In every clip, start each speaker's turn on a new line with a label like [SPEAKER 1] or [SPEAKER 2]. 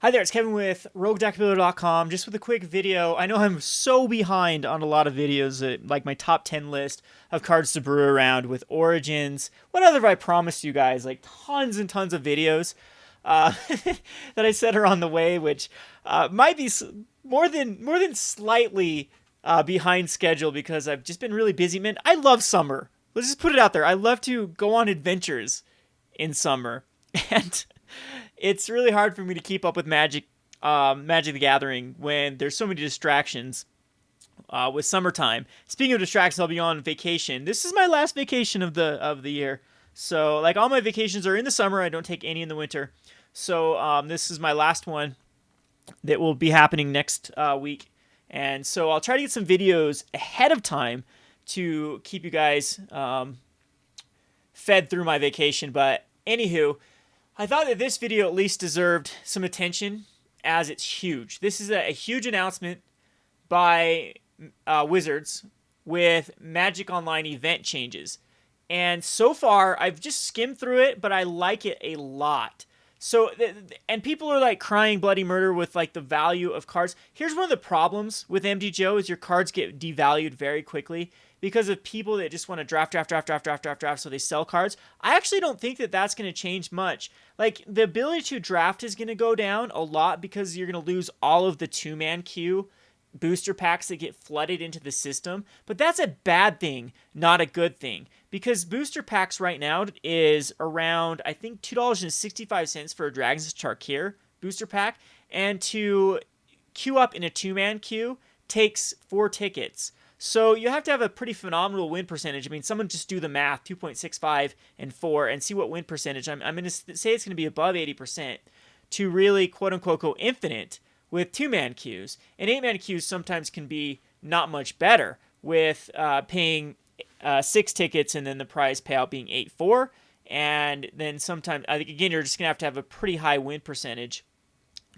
[SPEAKER 1] Hi there, it's Kevin with RogueDeckBuilder.com. Just with a quick video. I know I'm so behind on a lot of videos, like my top 10 list of cards to brew around with Origins. What other have I promised you guys? Like tons and tons of videos uh, that I said are on the way, which might be more than slightly behind schedule because I've just been really busy. Man, I love summer. Let's just put it out there. I love to go on adventures in summer, and it's really hard for me to keep up with Magic the Gathering when there's so many distractions with summertime. Speaking of distractions, I'll be on vacation. This is my last vacation of the year. So like all my vacations are in the summer. I don't take any in the winter. So this is my last one that will be happening next week. And so I'll try to get some videos ahead of time to keep you guys fed through my vacation. But anywho, I thought that this video at least deserved some attention as it's huge. This is a huge announcement by Wizards with Magic Online event changes. And so far, I've just skimmed through it, but I like it a lot. So, and people are like crying bloody murder with like the value of cards. Here's one of the problems with MTGO is your cards get devalued very quickly because of people that just want to draft, so they sell cards. I actually don't think that that's going to change much. Like the ability to draft is going to go down a lot because you're going to lose all of the two-man queue booster packs that get flooded into the system. But that's a bad thing, not a good thing. Because booster packs right now is around, I think, $2.65 for a Dragon's Tarkir booster pack. And to queue up in a two-man queue takes 4 tickets. So you have to have a pretty phenomenal win percentage. I mean, someone just do the math, 2.65 and 4, and see what win percentage. I'm going to say it's going to be above 80% to really, quote-unquote, go infinite with two-man queues. And eight-man queues sometimes can be not much better with paying 6 tickets and then the prize payout being 8-4. And then sometimes, I think, again, you're just going to have a pretty high win percentage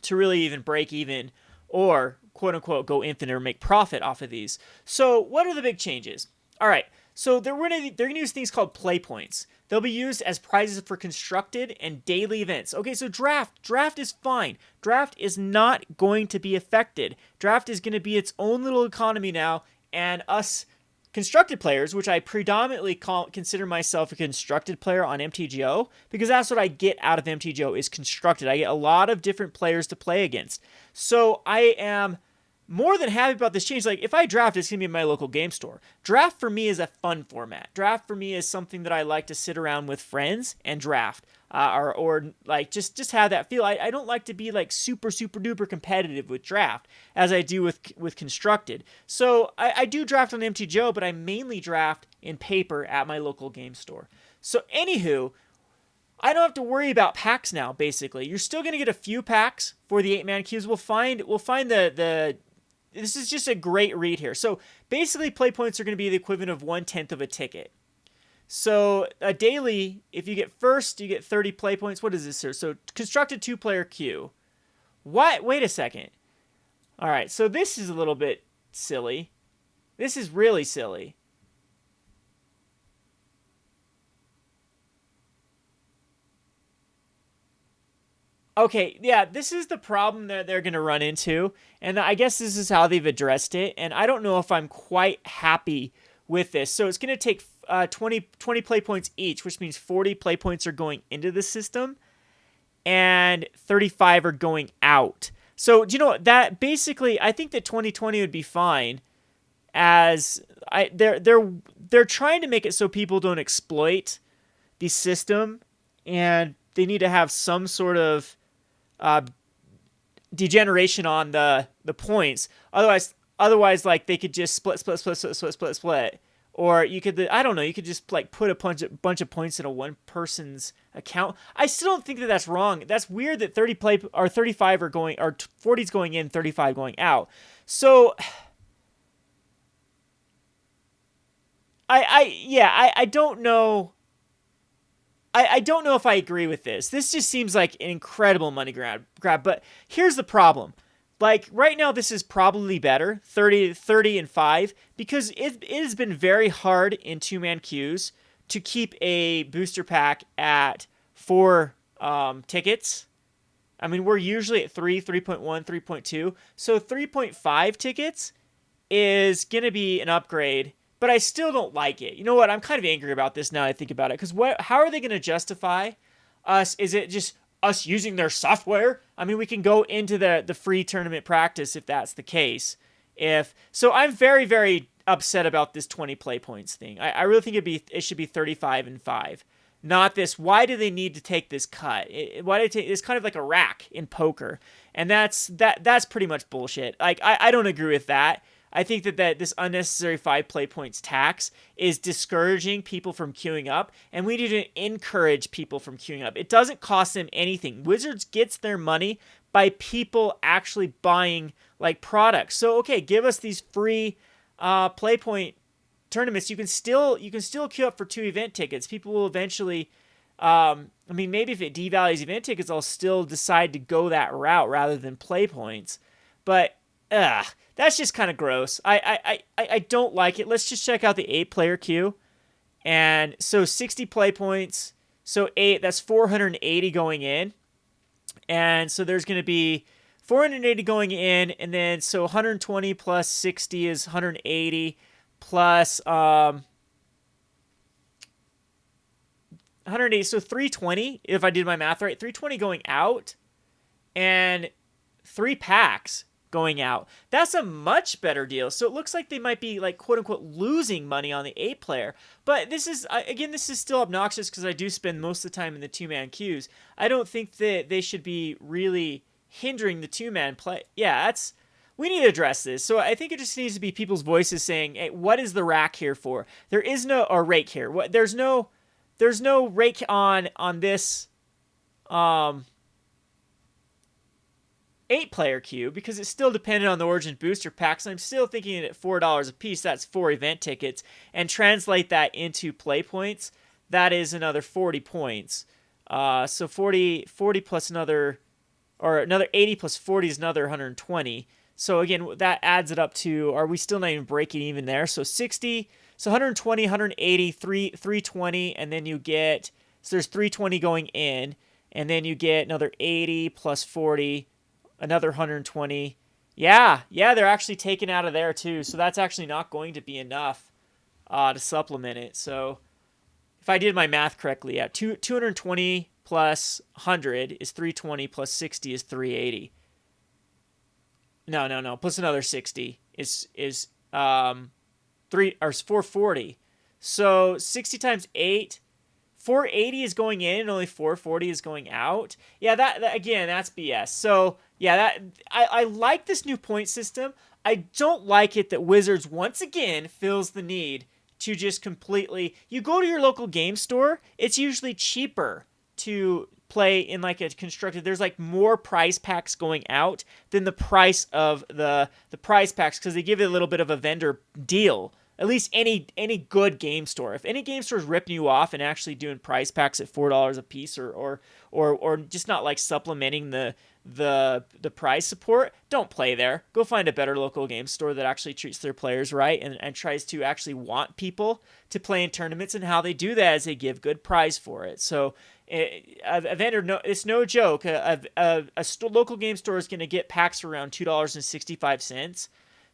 [SPEAKER 1] to really even break even or quote-unquote go infinite or make profit off of these. So what are the big changes? All right, so they're going to use things called play points. They'll be used as prizes for constructed and daily events. Okay, so draft is fine. Draft is not going to be affected. Draft is going to be its own little economy now, and us constructed players, which I predominantly consider myself a constructed player on MTGO, because that's what I get out of MTGO is constructed. I get a lot of different players to play against. So I am more than happy about this change. Like, if I draft, it's going to be in my local game store. Draft for me is a fun format. Draft for me is something that I like to sit around with friends and draft. Or like just have that feel. I don't like to be like super duper competitive with draft as I do with constructed. So I do draft on MTGO, but I mainly draft in paper at my local game store. So anywho, I don't have to worry about packs now. Basically, you're still gonna get a few packs for the 8-man queues. We'll find the. This is just a great read here. So basically, play points are going to be the equivalent of 1/10 of a ticket. So a daily, if you get first, you get 30 play points. What is this here? So constructed 2-player queue. What? Wait a second. All right, so this is a little bit silly. This is really silly. Okay, yeah, this is the problem that they're going to run into. And I guess this is how they've addressed it. And I don't know if I'm quite happy with this. So it's going to take 20 play points each, which means 40 play points are going into the system and 35 are going out. So, do you know what? That basically, I think that 2020 would be fine as they're trying to make it so people don't exploit the system, and they need to have some sort of uh, degeneration on the points. Otherwise, like they could just split, or you could, I don't know, you could just like put a bunch of points in a one person's account. I still don't think that that's wrong. That's weird that 30 play or 35 are going, or 40's going in, 35 going out. So I don't know. I don't know if I agree with this. This just seems like an incredible money grab. But here's the problem. Like right now, this is probably better, 30 and 5, because it has been very hard in two-man queues to keep a booster pack at 4 tickets I mean, we're usually at 3, 3.1, 3.2. So 3.5 tickets is going to be an upgrade, but I still don't like it. You know what? I'm kind of angry about this now I think about it, because how are they going to justify us? Is it just us using their software? I mean, we can go into the free tournament practice if that's the case. If so, I'm very, very upset about this 20 play points thing. I really think it should be 35 and 5. Not this. Why do they need to take this cut? Why do they take? It's kind of like a rack in poker, and that's pretty much bullshit. Like I don't agree with that. I think that this unnecessary 5 play points tax is discouraging people from queuing up, and we need to encourage people from queuing up. It doesn't cost them anything. Wizards gets their money by people actually buying like products. So okay, give us these free play point tournaments. You can still queue up for 2 event tickets. People will eventually. I mean, maybe if it devalues event tickets, I'll still decide to go that route rather than play points. But that's just kind of gross. I don't like it. Let's just check out the 8-player queue. And so 60 play points. So 8, that's 480 going in. And so there's going to be 480 going in. And then so 120 plus 60 is 180 plus 180. So 320, if I did my math right, 320 going out and 3 packs going out. That's a much better deal. So it looks like they might be like quote unquote losing money on the 8-player. But this is, again, this is still obnoxious because I do spend most of the time in the 2-man queues. I don't think that they should be really hindering the 2-man play. Yeah, we need to address this. So I think it just needs to be people's voices saying, hey, what is the rack here for? There is no, or rake here. There's no rake on this 8-player queue because it's still dependent on the Origin booster packs. I'm still thinking at $4 a piece, that's 4 event tickets, and translate that into play points, that is another 40 points. So 40 plus another 80 plus 40 is another 120. So again, that adds it up to, are we still not even breaking even there? So 60, so 120, 180, 320, and then you get, so there's 320 going in, and then you get another 80 plus 40, another 120. Yeah, they're actually taken out of there too. So that's actually not going to be enough to supplement it. So if I did my math correctly, 220 plus 100 is 320 plus 60 is 380. No. Plus another 60 is 440. So 60 times 8. 480 is going in and only 440 is going out. Yeah, that again, that's BS. So yeah, I like this new point system. I don't like it that Wizards once again feels the need to just completely. You go to your local game store, it's usually cheaper to play in like a constructed. There's like more prize packs going out than the price of the prize packs because they give it a little bit of a vendor deal. At least any good game store. If any game store is ripping you off and actually doing prize packs at $4 a piece or just not like supplementing the prize support, don't play there. Go find a better local game store that actually treats their players right and tries to actually want people to play in tournaments, and how they do that is they give good prize for it. So a vendor, no, it's no joke. A local game store is going to get packs for around $2.65.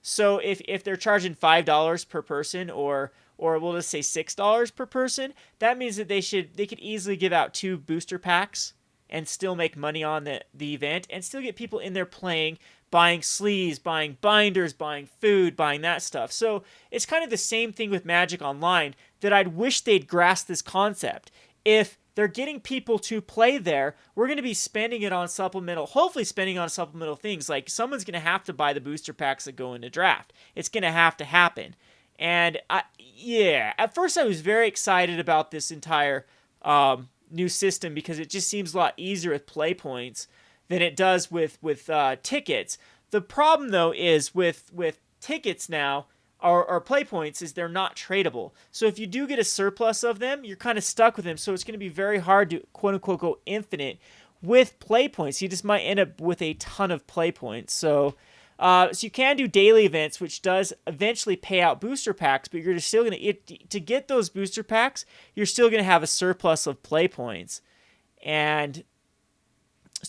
[SPEAKER 1] So if they're charging $5 per person, or we'll just say $6 per person, that means that they could easily give out 2 booster packs and still make money on the event and still get people in there playing, buying sleeves, buying binders, buying food, buying that stuff. So it's kind of the same thing with Magic Online, that I'd wish they'd grasp this concept. If they're getting people to play there, we're going to be spending it on hopefully spending on supplemental things. Like someone's going to have to buy the booster packs that go into draft. It's going to have to happen. And at first I was very excited about this entire new system because it just seems a lot easier with play points than it does with tickets. The problem though is with tickets now, or play points, is they're not tradable. So if you do get a surplus of them, you're kind of stuck with them. So it's going to be very hard to quote unquote go infinite with play points. You just might end up with a ton of play points. So you can do daily events, which does eventually pay out booster packs, but you're just still going to get those booster packs, you're still going to have a surplus of play points. And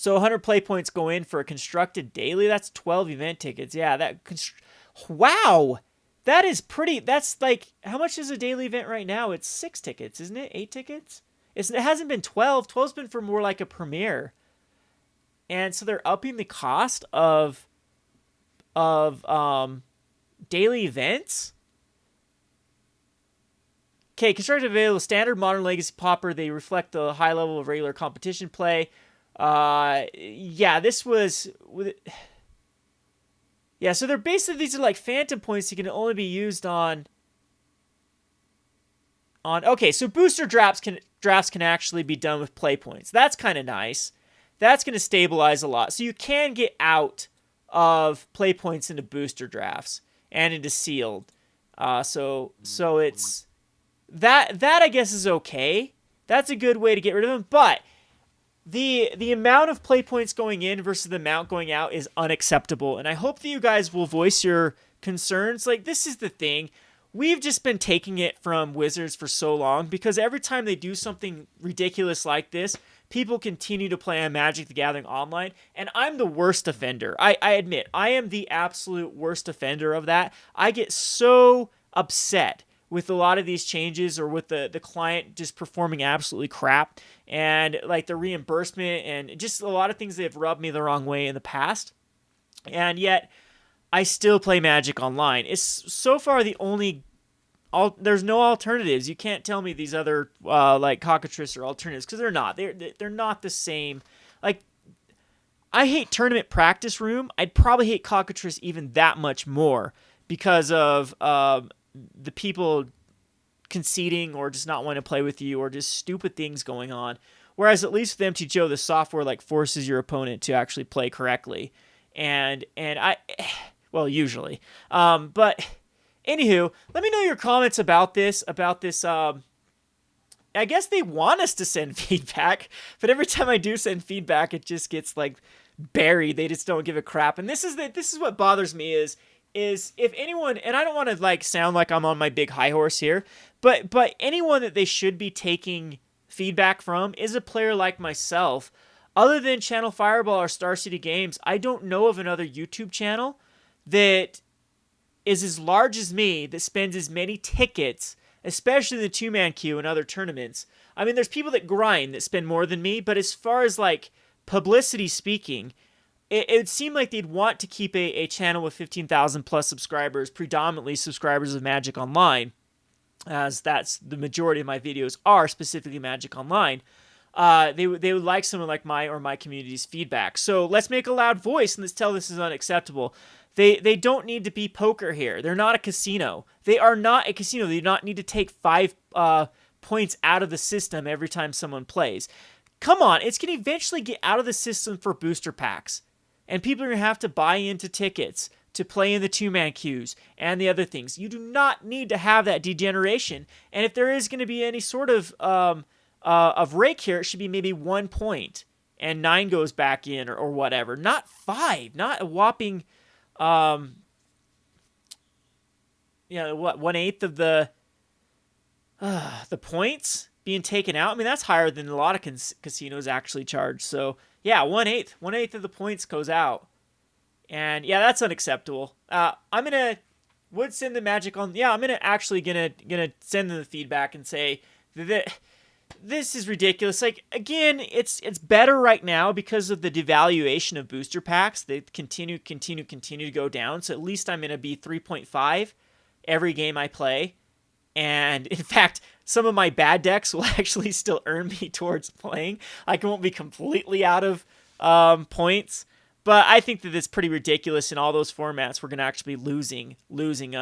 [SPEAKER 1] So 100 play points go in for a constructed daily. That's 12 event tickets. Yeah, wow. That is pretty. That's like, how much is a daily event right now? It's 6 tickets, isn't it? 8 tickets? It hasn't been 12. 12's been for more like a premiere. And so they're upping the cost of daily events. Okay, constructed available standard, modern, legacy, pauper. They reflect the high level of regular competition play. Yeah, this was. Yeah, so they're basically, these are like phantom points that can only be used on. Okay, so booster drafts can actually be done with play points. That's kind of nice. That's going to stabilize a lot. So you can get out of play points into booster drafts and into sealed. So it's that I guess is okay. That's a good way to get rid of them, but the amount of play points going in versus the amount going out is unacceptable, and I hope that you guys will voice your concerns. Like, this is the thing. We've just been taking it from Wizards for so long because every time they do something ridiculous like this, people continue to play on Magic the Gathering Online, and I'm the worst offender. I admit, I am the absolute worst offender of that. I get so upset with a lot of these changes, or with the client just performing absolutely crap, and like the reimbursement and just a lot of things that have rubbed me the wrong way in the past. And yet I still play Magic Online. It's so far the only there's no alternatives. You can't tell me these other like Cockatrice are alternatives, because they're not. They're not the same. Like, I hate Tournament Practice Room. I'd probably hate Cockatrice even that much more because of the people conceding or just not wanting to play with you, or just stupid things going on. Whereas at least with MTGO, the software like forces your opponent to actually play correctly. And I, well, usually. But anywho, let me know your comments about this. I guess they want us to send feedback, but every time I do send feedback, it just gets like buried. They just don't give a crap. And this is what bothers me is if anyone, and I don't want to like sound like I'm on my big high horse here, but anyone that they should be taking feedback from is a player like myself. Other than Channel Fireball or Star City Games, I don't know of another YouTube channel that is as large as me, that spends as many tickets, especially in the two-man queue and other tournaments. I mean, there's people that grind that spend more than me, but as far as like publicity speaking, it seemed like they'd want to keep a channel with 15,000 plus subscribers, predominantly subscribers of Magic Online, as that's the majority of my videos are specifically Magic Online. They would like someone like my community's feedback. So let's make a loud voice and let's tell this is unacceptable. They don't need to be poker here. They're not a casino. They are not a casino. They do not need to take 5 points out of the system every time someone plays. Come on, it's going to eventually get out of the system for booster packs. And people are going to have to buy into tickets to play in the two-man queues and the other things. You do not need to have that degeneration. And if there is going to be any sort of rake here, it should be maybe 1 point and 9 goes back in, or whatever. Not 5. Not a whopping, 1/8 of the points being taken out. I mean, that's higher than a lot of casinos actually charge. So yeah, 1/8 of the points goes out, and yeah, that's unacceptable. I'm gonna send the Magic on. Yeah, I'm gonna send them the feedback and say that this is ridiculous. Like, again, it's better right now because of the devaluation of booster packs. They continue to go down. So at least I'm gonna be 3.5 every game I play. And in fact, some of my bad decks will actually still earn me towards playing. I won't be completely out of points, but I think that it's pretty ridiculous. In all those formats, we're going to actually be losing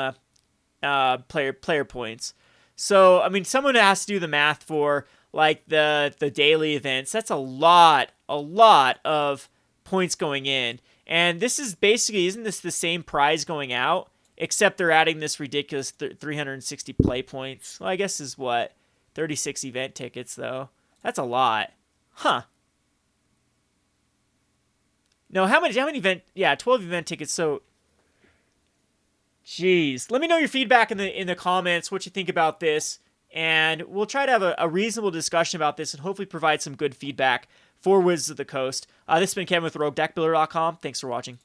[SPEAKER 1] player points. So I mean, someone has to do the math for like the daily events. That's a lot of points going in, and this is basically, isn't this the same prize going out? Except they're adding this ridiculous 360 play points. Well, I guess is what? 36 event tickets, though. That's a lot. Huh. No, how many event? Yeah, 12 event tickets. So, jeez. Let me know your feedback in the comments, what you think about this. And we'll try to have a reasonable discussion about this and hopefully provide some good feedback for Wizards of the Coast. This has been Kevin with RogueDeckBuilder.com. Thanks for watching.